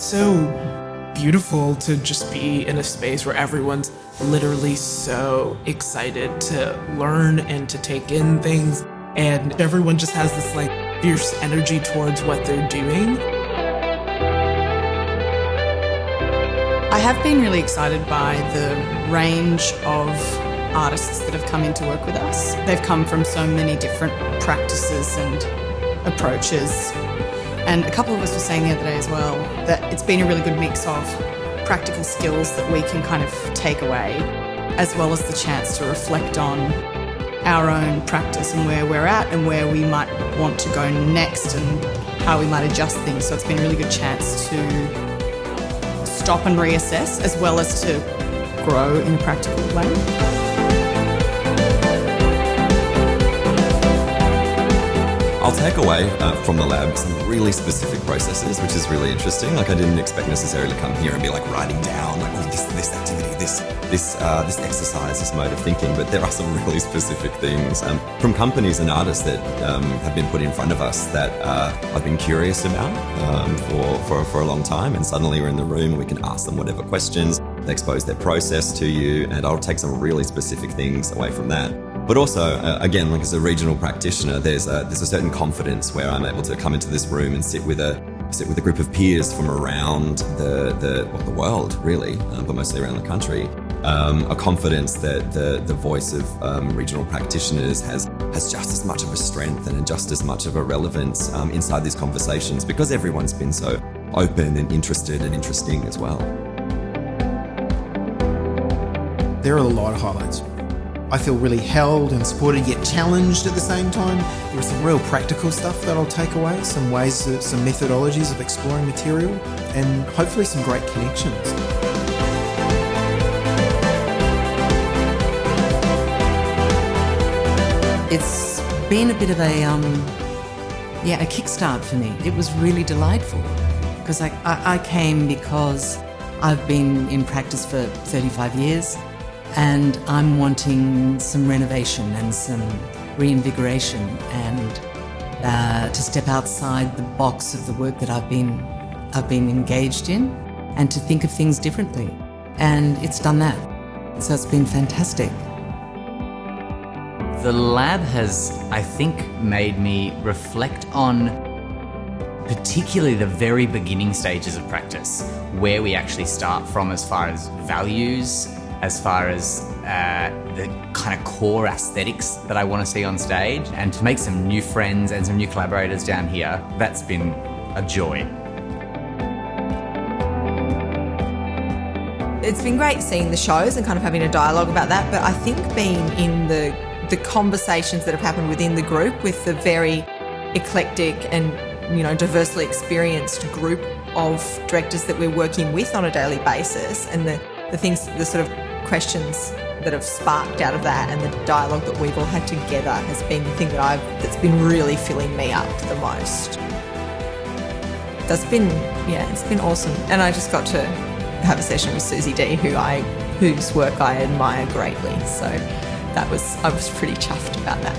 it's so beautiful to just be in a space where everyone's literally so excited to learn and to take in things, and everyone just has this like fierce energy towards what they're doing. I have been really excited by the range of artists that have come in to work with us. They've come from so many different practices and approaches. And a couple of us were saying the other day as well that it's been a really good mix of practical skills that we can kind of take away, as well as the chance to reflect on our own practice and where we're at and where we might want to go next and how we might adjust things. So it's been a really good chance to stop and reassess, as well as to grow in a practical way. I'll take away from the lab some really specific processes, which is really interesting. Like, I didn't expect necessarily to come here and be like writing down like, oh, this activity, this exercise, this mode of thinking. But there are some really specific things from companies and artists that have been put in front of us that I've been curious about for a long time. And suddenly we're in the room and we can ask them whatever questions. They expose their process to you, and I'll take some really specific things away from that. But also, again, like as a regional practitioner, there's a certain confidence where I'm able to come into this room and sit with a group of peers from around the world, really, but mostly around the country. A confidence that the voice of regional practitioners has just as much of a strength and just as much of a relevance inside these conversations, because everyone's been so open and interested and interesting as well. There are a lot of highlights. I feel really held and supported, yet challenged at the same time. There are some real practical stuff that I'll take away, some methodologies of exploring material, and hopefully some great connections. It's been a bit of a kickstart for me. It was really delightful because I came because I've been in practice for 35 years. And I'm wanting some renovation and some reinvigoration, and to step outside the box of the work that I've been engaged in, and to think of things differently. And it's done that. So it's been fantastic. The lab has, I think, made me reflect on particularly the very beginning stages of practice, where we actually start from as far as values, as far as the kind of core aesthetics that I want to see on stage, and to make some new friends and some new collaborators down here. That's been a joy. It's been great seeing the shows and kind of having a dialogue about that, but I think being in the conversations that have happened within the group with the very eclectic and diversely experienced group of directors that we're working with on a daily basis, and the sort of questions that have sparked out of that, and the dialogue that we've all had together has been the thing that's been really filling me up the most. It's been awesome. And I just got to have a session with Susie D, whose work I admire greatly. So I was pretty chuffed about that.